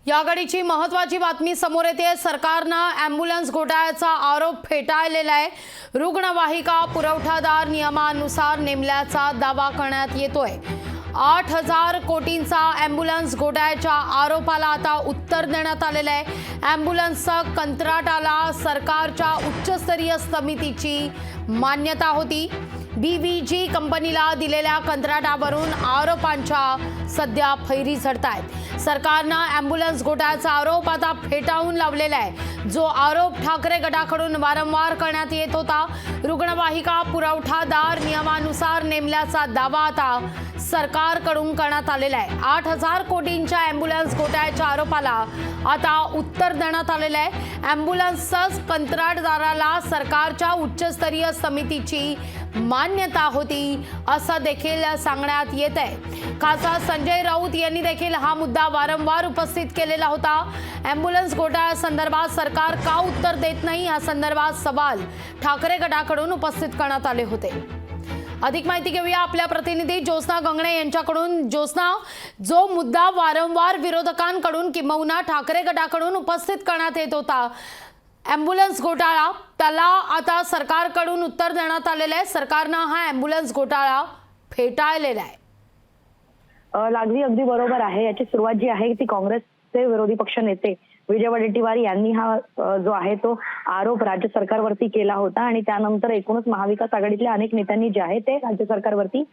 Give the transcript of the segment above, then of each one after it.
या घडीची महत्त्वाची बातमी समोर येते। सरकारनं ॲम्ब्युलन्स घोटाळ्याचा आरोप फेटाळलेला आहे। रुग्णवाहिका पुरवठादार नियमानुसार नेमल्याचा दावा करण्यात येतोय। 8,000 कोटींचा ॲम्ब्युलन्स घोटाळ्याच्या आरोपाला आता उत्तर देण्यात आलेलं आहे। ॲम्ब्युलन्सचं कंत्राटाला सरकारच्या उच्चस्तरीय समितीची मान्यता होती। BVG कंपनीला दिलेल्या कंत्राटावरून आरोपांच्या सध्या फैरी झडतायत। सरकारनं ॲम्ब्युलन्स घोटाळ्याचा आरोप आता फेटाळून लावलेला आहे, जो आरोप ठाकरे गटाकडून वारंवार करण्यात येत होता। रुग्णवाहिका पुरवठादार नियमानुसार नेमल्याचा दावा आता सरकारकडून करण्यात आलेला आहे। 8,000 कोटींच्या ॲम्ब्युलन्स घोटाळ्याच्या आरोपाला आता उत्तर देण्यात आलेलं आहे। ॲम्ब्युलन्सचं कंत्राटदाराला सरकारच्या उच्चस्तरीय समितीची मान्यता होती असं देखील सांगण्यात येत आहे। खासदार संजय राऊत यांनी देखील हा मुद्दा वारंवार उपस्थित केलेला होता। ॲम्ब्युलन्स घोटाळ्यासंदर्भात सरकार का उत्तर देत नाही या संदर्भात सवाल ठाकरे गटाकडून उपस्थित करण्यात आले होते। अधिक माहिती घेऊया आपल्या प्रतिनिधी ज्योत्स्ना गंगणे यांच्याकडून। ज्योत्स्ना, जो मुद्दा वारंवार विरोधकांकडून किंबहुना ठाकरे गटाकडून उपस्थित करण्यात येत होता, ॲम्ब्युलन्स घोटाळा, त्याला आता सरकारकडून उत्तर देण्यात आलेलं आहे। सरकारनं हा ॲम्ब्युलन्स घोटाळा फेटाळलेला आहे। लागली अगदी बरोबर आहे। याची सुरुवात जी आहे ती काँग्रेसचे विरोधी पक्ष नेते विजय वडेट्टीवार यांनी हा जो आहे तो आरोप राज्य सरकारवरती केला होता आणि त्यानंतर एकूणच महाविकास आघाडीतल्या अनेक नेत्यांनी जे आहे ते राज्य सरकारवरती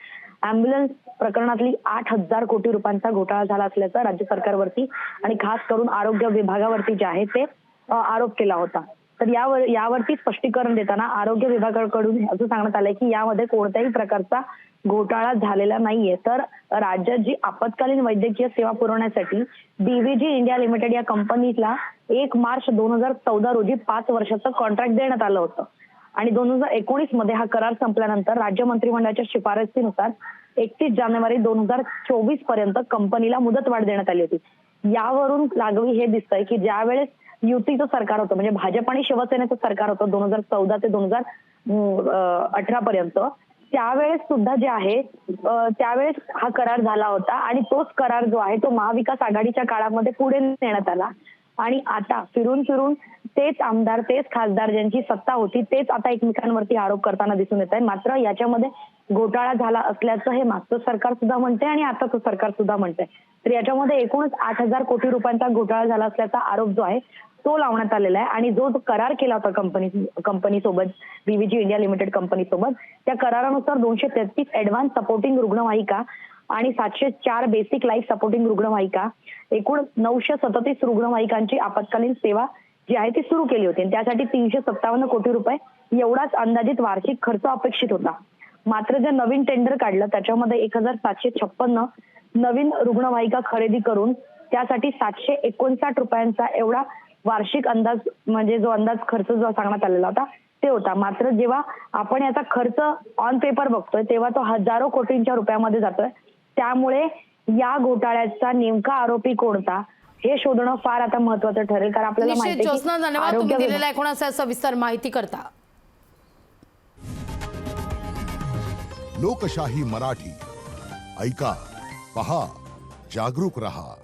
ॲम्ब्युलन्स प्रकरणातली 8,000 कोटी रुपयांचा घोटाळा झाला असल्याचा राज्य सरकारवरती आणि खास करून आरोग्य विभागावरती जे आहे ते आरोप केला होता। तर यावरती स्पष्टीकरण देताना आरोग्य विभागाकडून असं सांगण्यात आलंय की यामध्ये कोणत्याही प्रकारचा घोटाळा झालेला नाहीये। तर राज्यात जी आपत्कालीन वैद्यकीय सेवा पुरवण्यासाठी BVG इंडिया लिमिटेड या कंपनीला 1 मार्च 2014 रोजी 5 वर्षाचं कॉन्ट्रॅक्ट देण्यात आलं होतं आणि 2019 मध्ये हा करार संपल्यानंतर राज्य मंत्रिमंडळाच्या शिफारसीनुसार 31 जानेवारी 2024 पर्यंत कंपनीला मुदतवाढ देण्यात आली होती। यावरून लागवी हे दिसतंय की ज्यावेळेस युतीचं सरकार होतं, म्हणजे भाजप आणि शिवसेनेचं सरकार होतं 2014 ते 2018 पर्यंत, त्यावेळेस सुद्धा जे आहे त्यावेळेस हा करार झाला होता आणि तोच करार जो आहे तो महाविकास आघाडीच्या काळामध्ये पुढे नेण्यात आला आणि आता फिरून तेच आमदार, तेच खासदार ज्यांची सत्ता होती तेच आता एकमेकांवरती आरोप करताना दिसून येत आहे। मात्र याच्यामध्ये घोटाळा झाला असल्याचं हे मागचं सरकार सुद्धा म्हणते आणि आताचं सरकार सुद्धा म्हणतंय। तर याच्यामध्ये एकूणच 8,000 कोटी रुपयांचा घोटाळा झाला असल्याचा आरोप जो आहे तो लावण्यात आलेला आहे आणि जो करार केला होता कंपनी सोबत, BVG इंडिया लिमिटेड कंपनी सोबत, त्या करारानुसार 233 ऍडव्हान्स सपोर्टिंग रुग्णवाहिका आणि 704 बेसिक लाईफ सपोर्टिंग रुग्णवाहिका, एकूण 937 रुग्णवाहिकांची आपत्कालीन सेवा जी आहे ती सुरू केली होती। त्यासाठी 357 कोटी रुपये एवढाच अंदाजित वार्षिक खर्च अपेक्षित होता। मात्र जे नवीन टेंडर काढलं त्याच्यामध्ये 1,756 नवीन रुग्णवाहिका खरेदी करून त्यासाठी 759 रुपयांचा एवढा वार्षिक अंदाज, म्हणजे जो अंदाज खर्च जो सांगण्यात आलेला होता ते होता। मात्र जेव्हा आपण याचा खर्च ऑन पेपर बघतोय तेव्हा तो हजारो कोटींच्या रुपयामध्ये जातोय। त्यामुळे या घोटाळ्याचा नेमका आरोपी कोणता हे शोधणं फार आता महत्त्वाचं ठरेल। कारण आपल्याला माहिती आहे की धन्यवाद तुम्ही दिलेला एकूणच सविस्तर माहिती करता। लोकशाही मराठी ऐका, पहा, जागरूक रहा।